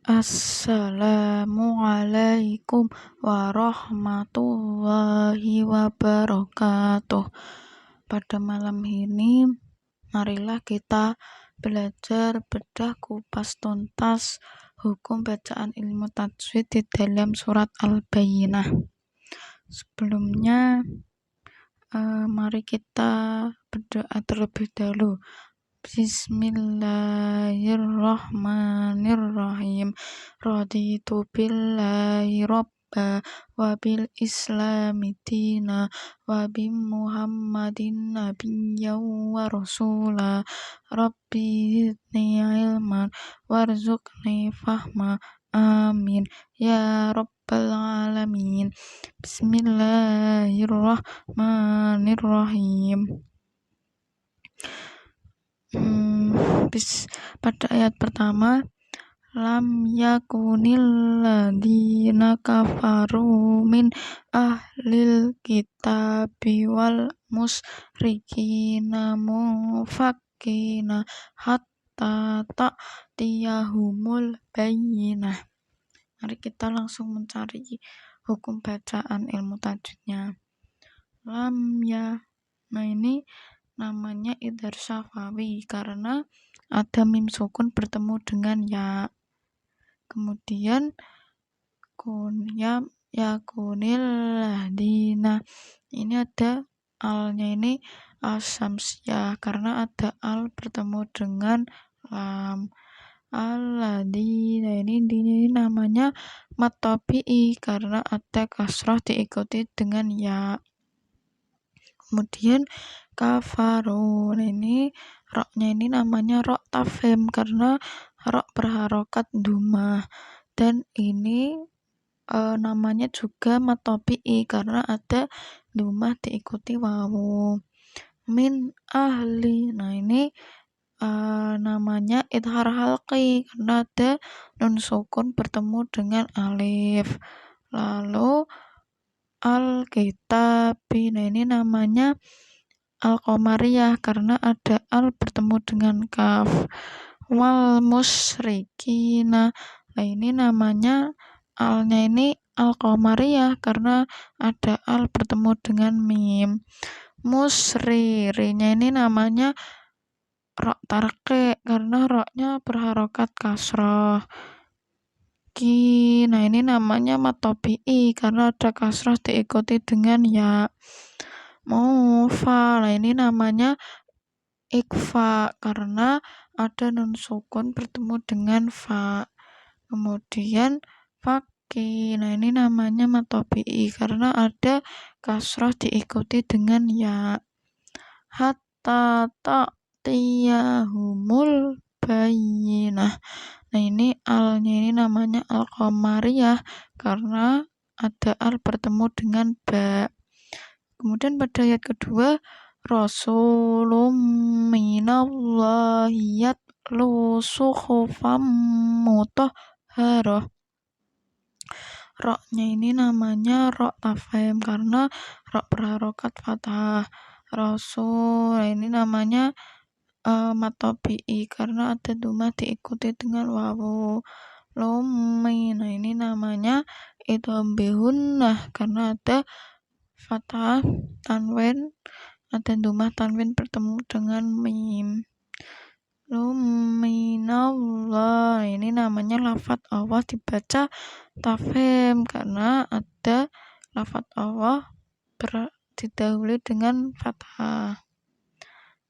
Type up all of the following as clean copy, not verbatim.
Assalamualaikum warahmatullahi wabarakatuh. Pada malam ini, marilah kita belajar bedah kupas tuntas hukum bacaan ilmu tajwid di dalam surat Al-Bayyinah. Sebelumnya, mari kita berdoa terlebih dahulu. Bismillahirrahmanirrahim. Raditu billahi robba wa bil islami dina wa bi muhammadin nabiyyan wa rasula. Rabbi zidni ilman warzuqni fahma. Amin ya rabbal alamin. Bismillahirrahmanirrahim. Pada ayat pertama, lam yakunil ladina kafaru min ahlil kitabi wal musrikina mufakkina hatta ta'tiyahumul bayyinah. Mari kita langsung mencari hukum bacaan ilmu tajwidnya. Lam ya, nah ini namanya idhar syafawi karena ada mim sukun bertemu dengan ya. Kemudian yakunil ladina, ini ada alnya, ini al-syamsiyah karena ada al bertemu dengan lam. Al-ladina, ini namanya mat tabi'i karena ada kasrah diikuti dengan ya. Kemudian kafarun, ini roknya ini namanya rok tafhim karena rok berharokat dumah, dan ini namanya juga mat tabi'i karena ada dumah diikuti wawu. Min ahli, nah ini namanya idhar halqi karena ada nun sukun bertemu dengan alif. Lalu al-kitabi, nah ini namanya al-qamariyah karena ada al bertemu dengan kaf. Wal musyrikina, nah ini namanya alnya ini al-qamariyah karena ada al bertemu dengan mim. Musririnya ini namanya rok tarke karena roknya berharokat kasroh. Nah ini namanya mat tabi'i karena ada kasroh diikuti dengan ya. Mufa, nah ini namanya ikfa karena ada nun sukun bertemu dengan fa. Kemudian faki, nah ini namanya mat tabi'i karena ada kasroh diikuti dengan ya. Hatta ta'tiyahumul bayyinah, nah ini alnya ini namanya al-qamariyah karena ada al bertemu dengan ba. Kemudian pada ayat kedua, rasulum minallahi yatlu suhufam mutahharah. Roknya ini namanya rok tafhim karena rok berharokat fathah. Rasul, ini namanya mat tabi'i karena ada dumah diikuti dengan wawu. Lumi, nah ini namanya idgham bihunnah karena ada fathah tanwin, ada dumah tanwin bertemu dengan mim. Luminallah, ini namanya lafadz Allah dibaca tafhim karena ada lafadz Allah didahului dengan fathah.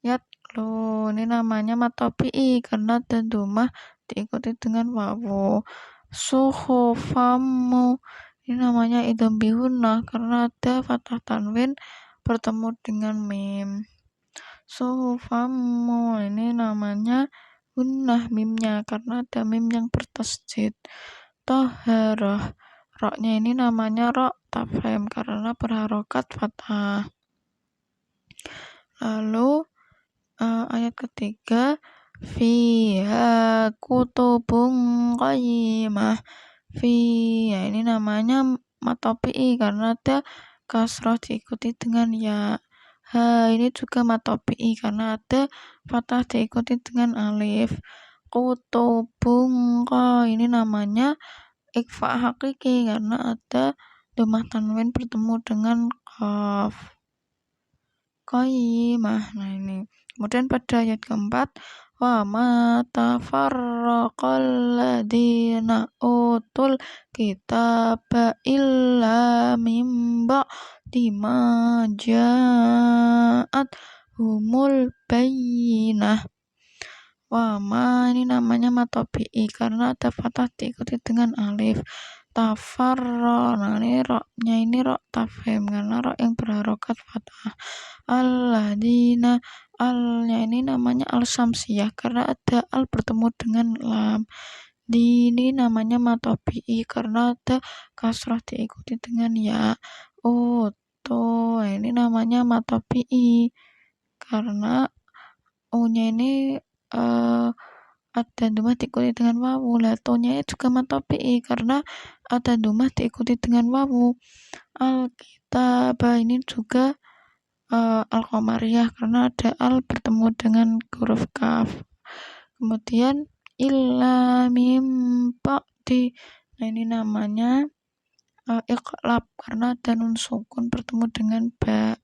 Yatlu, ini namanya mat tabi'i karena ada dumah diikuti dengan wawu. Suhufamu, ini namanya idgham bihunnah karena ada fathah tanwin bertemu dengan mim. Suhufamu, ini namanya hunnah mimnya karena ada mim yang bertasydid. Tahharah, roknya ini namanya rok tafhim karena berharokat fathah. Lalu ayat ketiga, fiha kutubun qayyimah. Ya, ini namanya mat tabi'i karena ada kasroh diikuti dengan ya. Ha, ini juga mat tabi'i karena ada fathah diikuti dengan alif. kutubun ini namanya ikhfa hakiki karena ada domah tanwin bertemu dengan qaf. Qayyimah. Nah ini. Kemudian pada ayat keempat, wa ma tafarraqal ladina utul kitaba illa mim ba'di ma ja'at humul bayyinah. Wa ma ini namanya matobi'i karena ada fathah diikuti dengan alif. Tafarra, nah ini roknya ini rok tafhim karena rok yang berharokat fathah. Alladzina, alnya ini namanya al samsiyah karena ada al bertemu dengan lam. Di ini namanya matobi'i karena ada kasrah diikuti dengan ya. To ini namanya matobi'i karena nya ini ada domah diikuti dengan wawu. Latonya juga matobi'i karena ada domah diikuti dengan wawu. Alkitab ini juga al-qamariyah karena ada al bertemu dengan huruf kaf. Kemudian illa mim ba'di. Nah ini namanya iqlab karena ada nun sukun bertemu dengan ba.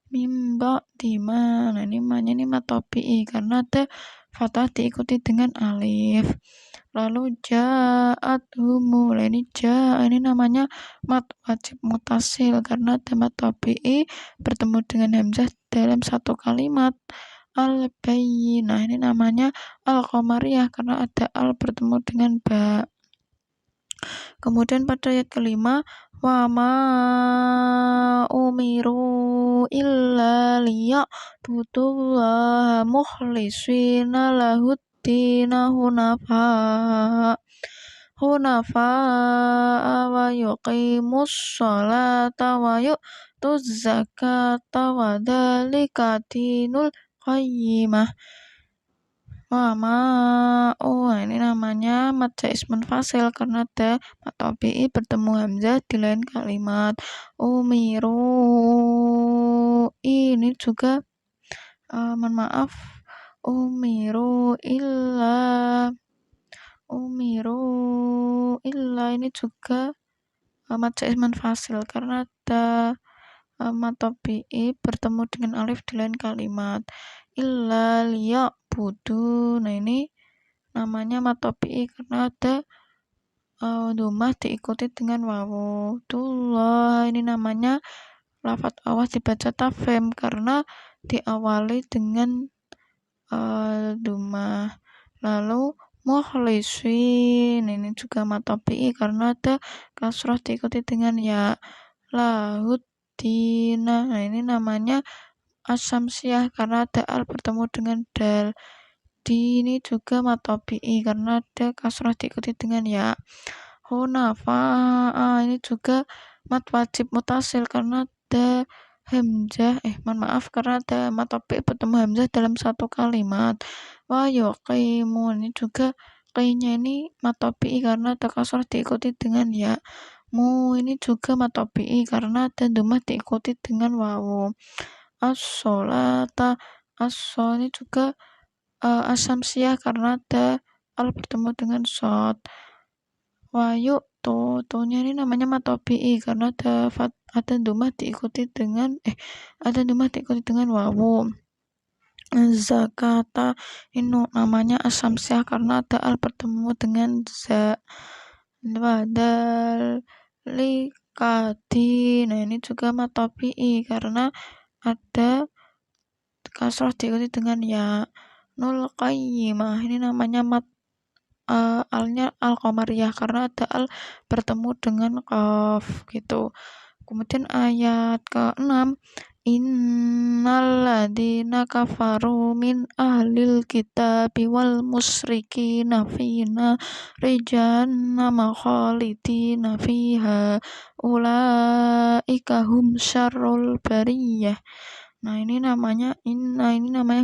Mim ba'di ma. Nah ini namanya ini matobi'i karena ada fathah diikuti dengan alif. Lalu ja'at humu. Nah ini ini namanya mat wajib mutasil karena ada matobi'i bertemu dengan hamzah dalam satu kalimat. Al-bayyinah ini namanya al-qamariyah karena ada al bertemu dengan ba. Kemudian pada ayat kelima, wa ma umiru illa liya'budullaha mukhlishina lahuddina hunafa wa yuqimus sholata wa yu'tuz zakata wa dzalika dinul qayyimah. Wa ini namanya mad jaiz munfasil karena ada matobi'i bertemu hamzah di lain kalimat. Umiru ini juga mohon maaf, umiru illa ini juga mad jaiz munfasil karena ada matobi'i bertemu dengan alif di lain kalimat. Illa liya'budu. Nah ini namanya matobi'i karena ada domah diikuti dengan wawu. Tullah ini namanya lafadz awas dibaca tafhim karena diawali dengan domah. Lalu mukhlisin ini juga matobi'i karena ada kasrah diikuti dengan ya. Lahuddina. Nah ini namanya asamsiyah karena ada al bertemu dengan dal. Di ini juga matobi'i karena ada kasrah diikuti dengan ya. Hunafa ini juga mat wajib mutasil karena ada hamzah karena ada matobi'i bertemu hamzah dalam satu kalimat. Wa yuqimu ini juga qinya ini matobi'i karena ada kasrah diikuti dengan ya. Mu ini juga matobi'i karena ada domah diikuti dengan wawu. As-sholata ini juga asamsiyah karena ada al bertemu dengan shod. Wayu nya ini namanya matobi'i karena ada domah diikuti dengan wawu. Zakata ini namanya asamsiyah karena ada al bertemu dengan za. Badal likati. Nah ini juga matobi'i karena ada kasrah diikuti dengan ya. Nul qayyimah ini namanya alnya al-qamariyah karena ada al bertemu dengan qaf gitu. Kemudian ayat ke-6, innalladzina kafaru min ahlil kitabi wal musyrikina fina jahannama khalidina fiha ulaika hum syarrul bariyah. Nah ini namanya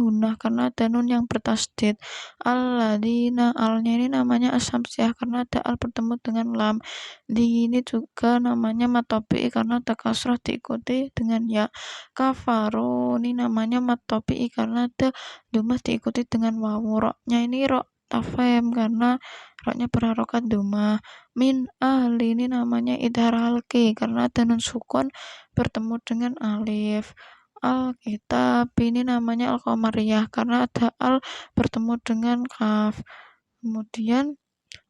hunnah karena ada nun yang bertasdid. Alladzina alnya ini namanya asamsiyah karena ada al bertemu dengan lam. Di ini juga namanya matobi'i karena ada kasrah diikuti dengan ya. Kafaru ini namanya matobi'i karena ada domah diikuti dengan wawu. Roknya ini rok tafem karena roknya berharokat doma. Min ahli ini namanya idhar halki karena ada nun sukun bertemu dengan alif. Alkitab ini namanya al-qamariyah karena ada al bertemu dengan kaf. Kemudian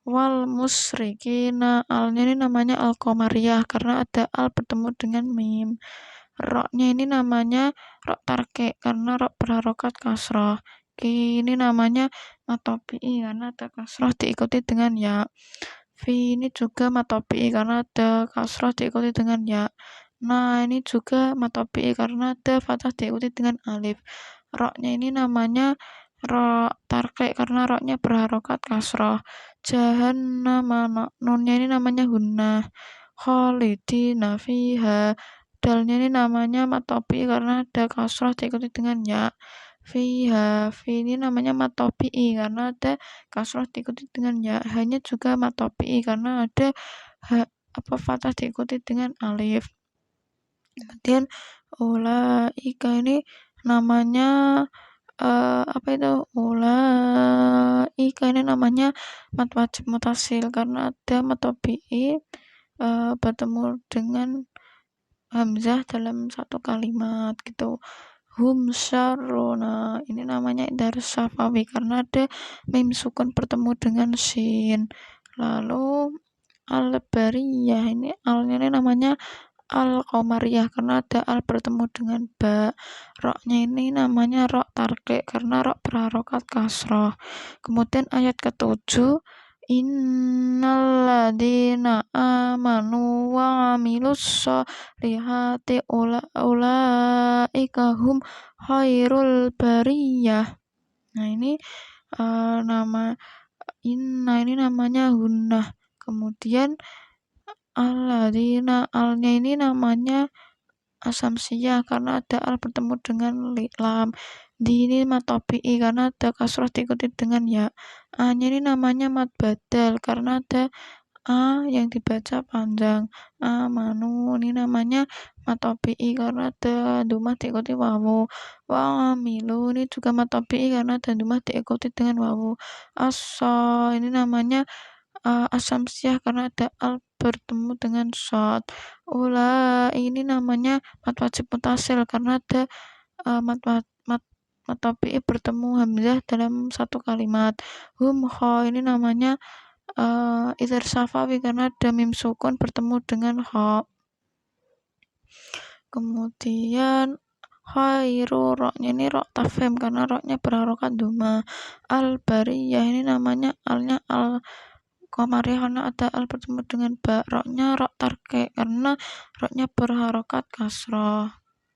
wal musrikina, alnya ini namanya al-qamariyah karena ada al bertemu dengan mim. Roknya ini namanya rok tarke karena rok berharokat kasroh. Ini namanya matopi'i karena ada kasroh diikuti dengan ya. Fi ini juga matopi'i karena ada kasroh diikuti dengan ya. Nah ini juga matopi'i karena ada fathah diikuti dengan alif. Roknya ini namanya rok tarke karena roknya berharokat kasroh. Jahannama, nunnya ini namanya hunnah. Khalidina fiha, dalnya ini namanya matopi karena ada kasroh diikuti dengan ya. Fiha, fi ini namanya matopi karena ada kasroh diikuti dengan ya. Hanya juga matopi karena ada fathah diikuti dengan alif. Kemudian ulaika ini namanya ulaika ini namanya mat wajib mutasil karena ada matopi'i bertemu dengan hamzah dalam satu kalimat gitu. Hum syarruna, ini namanya idhar syafawi karena ada mim sukun bertemu dengan shin. Lalu al-bariyah, ini alnya ini namanya al-qamariyah karena ada al bertemu dengan ba. Roknya ini namanya rok tarke karena rok berharokat kasroh. Kemudian ayat ke-7, innalladzina amanu wa amilus sholihati ulaika hum khairul bariyah. Nah ini ini namanya hunnah. Kemudian alladzina, alnya ini namanya asamsiyah karena ada al bertemu dengan lam. Di ini matopi'i karena ada kasroh diikuti dengan ya. A-nya ini namanya mat badal karena ada a yang dibaca panjang. Amanu ini namanya matopi'i karena ada dumah diikuti wawu. Wa amilu ini juga matopi'i karena ada dumah diikuti dengan wawu. Asa ini namanya asamsiyah karena ada al bertemu dengan shad. Ini namanya mat wajib mutasil karena ada matopi'i bertemu hamzah dalam satu kalimat. Hum kho ini namanya idhar syafawi karena ada mim sukun bertemu dengan kho. Kemudian khairu, roknya ini rok tafem karena roknya berharokat doma. Al-bariyah ini namanya alnya al qamariyah karena ada al bertemu dengan ba. Roknya rok tarke karena roknya berharokat kasroh.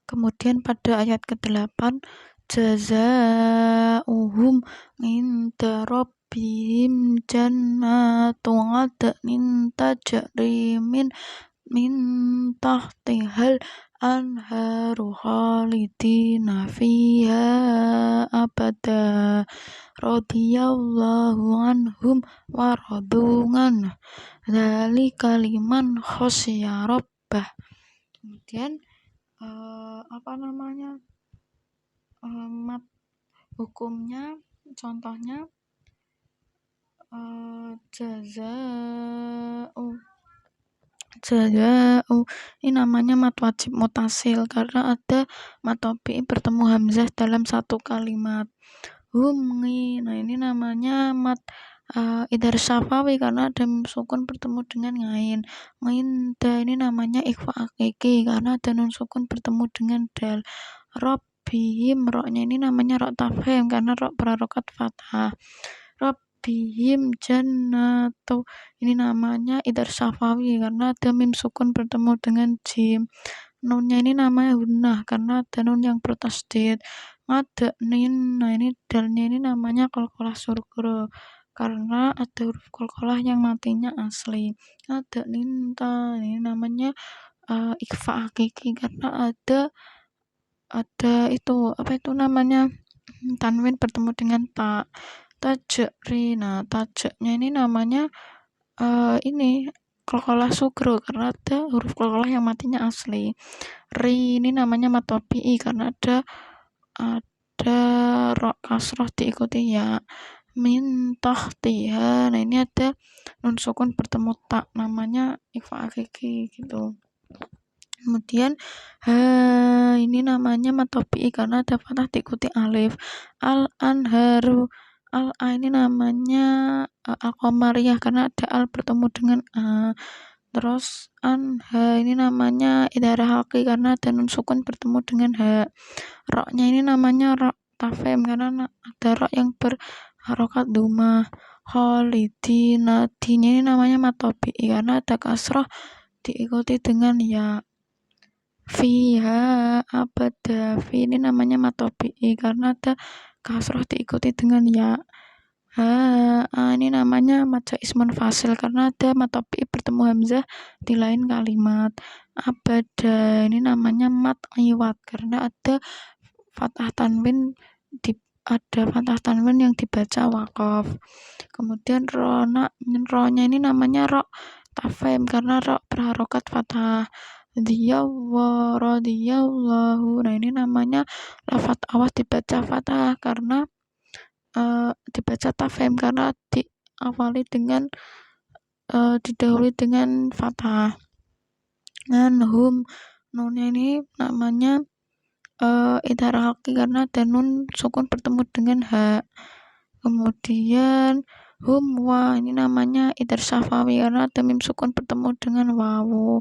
Kemudian pada ayat ke-8, jazaa'uhum inda rabbihim jannatu adnin tajri min tahtihal anharu khalidina fiha abada radiyallahu anhum wa radungan dzalika liman khasyiya rabbah. Kemudian hukumnya, contohnya jaza'u ini namanya mat wajib mutasil karena ada matopi bertemu hamzah dalam satu kalimat. Humni, nah ini namanya mat idhar syafawi karena ada mim sukun bertemu dengan ngain. Nginda ini namanya ikhfa hakiki karena ada nun sukun bertemu dengan dal. Rabbihim, roknya ini namanya rok tafhim karena rok berharokat fathah. Rabbihim jannatu, ini namanya idhar syafawi karena ada mim sukun bertemu dengan jim. Nunnya ini namanya hunnah karena ada nun yang bertasdid. Ngadnin, nah ini dalnya ini namanya qalqalah surgro karena ada huruf qalqalah yang matinya asli. Ngadninta, ini namanya ikhfa hakiki karena ada itu namanya tanwin bertemu dengan ta. Tajri, nah tajnya ini namanya ini qalqalah sugro karena ada huruf qalqalah yang matinya asli. Ri ini namanya matopi'i karena ada rok kasroh diikuti ya. min tahtiha. Nah, ini ada nun sukun bertemu ta, namanya ikhfa hakiki gitu. Kemudian ini namanya mad tabi'i karena ada fathah diikuti alif. Al-anharu, ini namanya al-qamariyah karena ada al bertemu dengan a. Terus ini namanya idharah halqi karena ada nun sukun bertemu dengan ha. Roknya ini namanya rok tafem karena ada rok yang berharokat duma. Khalidina, dinya ini namanya mad tabi'i karena ada kasroh diikuti dengan ya. Fiha abada, fi ini namanya mad tabi'i karena ada kasroh diikuti dengan ya. Ini namanya mad jaiz munfasil karena ada mad tabi'i bertemu hamzah di lain kalimat. Abada ini namanya mad iwad karena ada fathah tanwin yang dibaca waqaf. Kemudian ronya ini namanya ro tafem karena ro berharokat fathah. Radiyallahu. Nah, ini namanya lafadz awas dibaca fathah karena dibaca tafem karena diawali dengan didahului dengan fathah. Hum, nunnya ini namanya idharah halqi karena ada nun sukun bertemu dengan ha. Kemudian humwa ini namanya idhar syafawi karena ada mim sukun bertemu dengan wawu.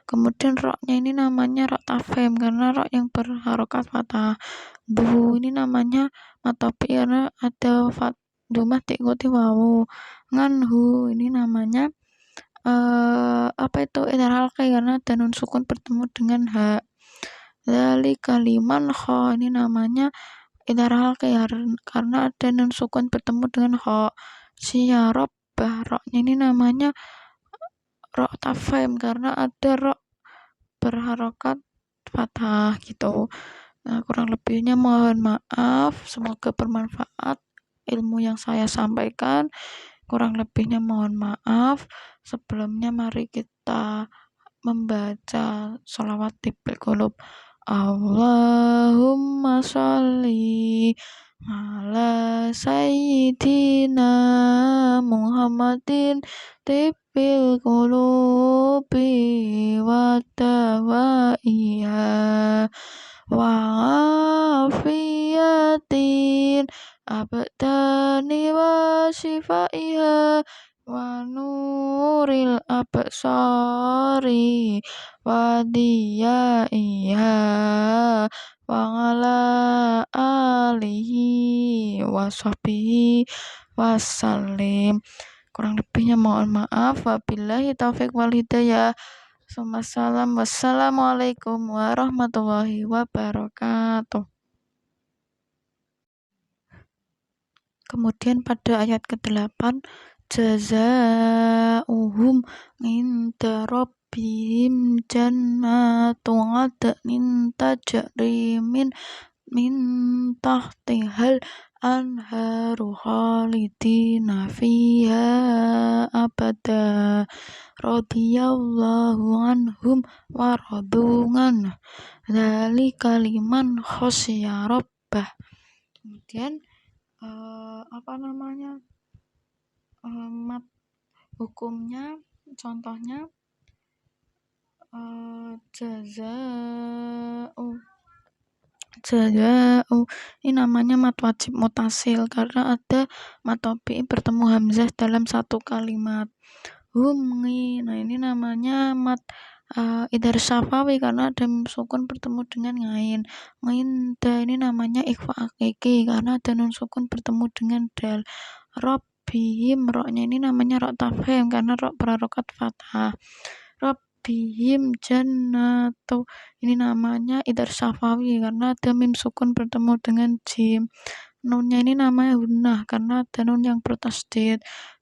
Kemudian roknya ini namanya rok tafem karena rok yang berharokat fathah. Bu ini namanya mad tabi'i karena ada domah diikuti wawu. Nganhu ini namanya idhar halqi karena ada nun sukun bertemu dengan ha. Dzalika liman kha ini namanya idhar halqi karena ada nun sukun bertemu dengan kha. Syarabbah, roknya ini namanya rok tafem karena ada rok berharokat fathah gitu. Nah, kurang lebihnya mohon maaf, semoga bermanfaat ilmu yang saya sampaikan. Kurang lebihnya mohon maaf. Sebelumnya mari kita membaca sholawat tibil qulub. Allahumma sholli ala sayyidina Muhammadin tibil qulubi wa dawaiha wa afiyatin abdani wa shifaiha wa nuril absari wa diyaiha wa ala alihi wa sahbihi wasallim. Kurang lebihnya mohon maaf. Wabillahi taufiq wal hidayah. Wassalamualaikum warahmatullahi wabarakatuh. Kemudian pada ayat ke-8, jazaa'uhum inda rabbihim jannatu 'adnin tajri min tahtihal anharu khalidina fiha abada radiyallahu anhum wa radungan dzalika liman khasyiya rabbah. Kemudian mat hukumnya, contohnya jaza'u ini namanya mat wajib mutasil karena ada mat tabi'i bertemu hamzah dalam satu kalimat. Nah, ini namanya mat idhar syafawi karena ada mim sukun bertemu dengan ngain. Ini namanya ikhfa hakiki karena ada nun sukun bertemu dengan dal. Rabbihim, roknya ini namanya rok tafhim karena rok berharokat fathah. Rabbihim jannatu, ini namanya idhar syafawi karena ada mim sukun bertemu dengan jim. Nunnya ini namanya hunnah karena ada nun yang bertasdid.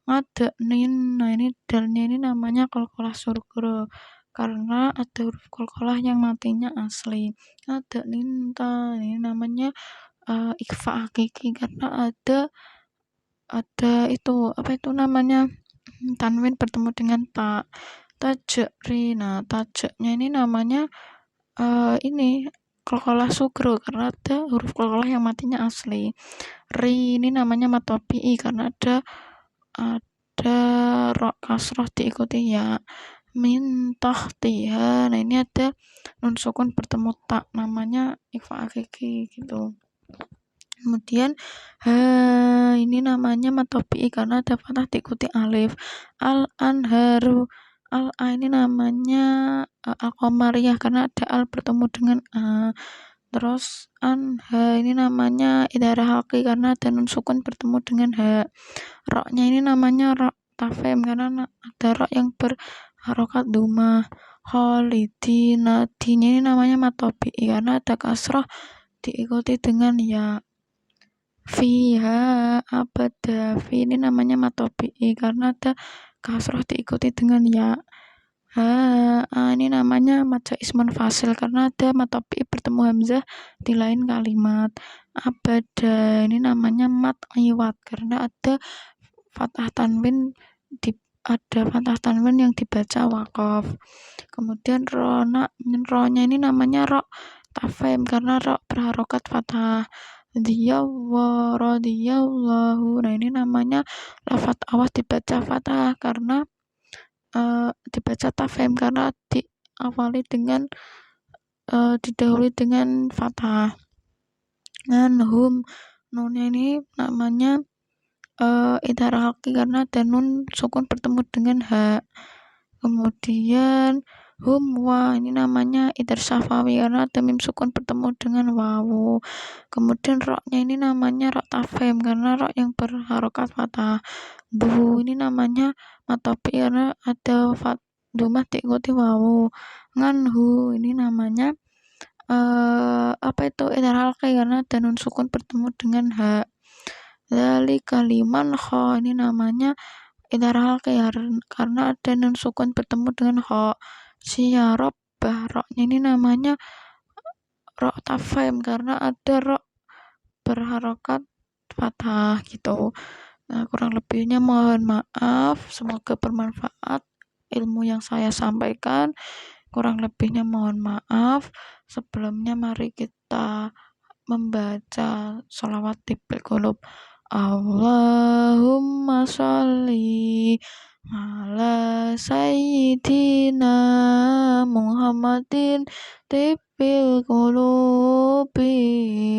Ngadnin, nah ini dalnya ini namanya qalqalah surga karena ada huruf qalqalah yang matinya asli. Ngadninta, ini namanya ikhfa hakiki karena ada namanya tanwin bertemu dengan ta. Tajri, nah tajnya ini namanya qalqalah sugro karena ada huruf qalqalah yang matinya asli. Ri ini namanya mat tabi'i karena ada ro kasroh diikuti ya. Min tahtiha, nah ini ada nun sukun bertemu tak, namanya ikhfa hakiki gitu. Kemudian ha ini namanya mat tabi'i karena ada fathah diikuti alif. Al anharu, al a ini namanya al qamariyah karena ada al bertemu dengan a. Terus anha ini namanya idharah halqi karena ada nun sukun bertemu dengan ha. Roknya ini namanya rok tafem karena ada rok yang berharokat duma. Khalidina, dinya ini namanya mat tabi'i karena ada kasroh diikuti dengan ya. Fiha abada, fi ini namanya mat tabi'i karena ada kasroh diikuti dengan ya. Ini namanya mat ismun fasil karena ada mat tabi'i bertemu hamzah di lain kalimat. Abada ini namanya mat iwat karena ada fathah tanwin yang dibaca waqaf. Kemudian ronya ini namanya ro tafem karena ro berharokat fathah. Radiyallahu, nah ini namanya lafaz awas dibaca fathah karena dibaca tafem karena diawali dengan didahului dengan fathah. Hum, nunnya ini namanya idharah halqi karena ada nun sukun bertemu dengan ha. Kemudian hum wa ini namanya idhar syafawi karena ada mim sukun bertemu dengan wawu. Kemudian roknya ini namanya rok tafem karena rok yang berharokat fathah. Bu ini namanya mat tabi'i karena ada dumah diikuti wawu. Nganhu ini namanya idhar halqi karena ada nun sukun bertemu dengan ha. Dzalika liman kha ini namanya idhar halqi karena ada nun sukun bertemu dengan kha. Syarabah, roknya ini namanya rok tafem karena ada rok berharokat fathah gitu. Nah, kurang lebihnya mohon maaf, semoga bermanfaat ilmu yang saya sampaikan. Kurang lebihnya mohon maaf. Sebelumnya mari kita membaca sholawat tibil qulub. Allahumma sholli ala sayyidina Muhammadin tibil qulubi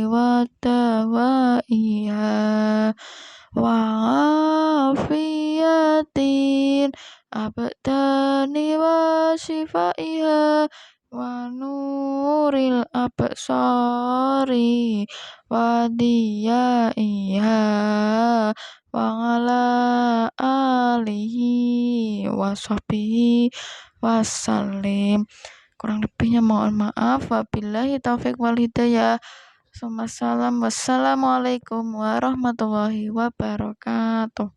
wa dawaiha wa afiyatin abdani wa shifaiha wa nuril absari wa diyaiha wa ala alihi wa sahbihi wasallim. Kurang lebihnya mohon maaf. Wabillahi taufik wal hidayah. Wassalamualaikum warahmatullahi wabarakatuh.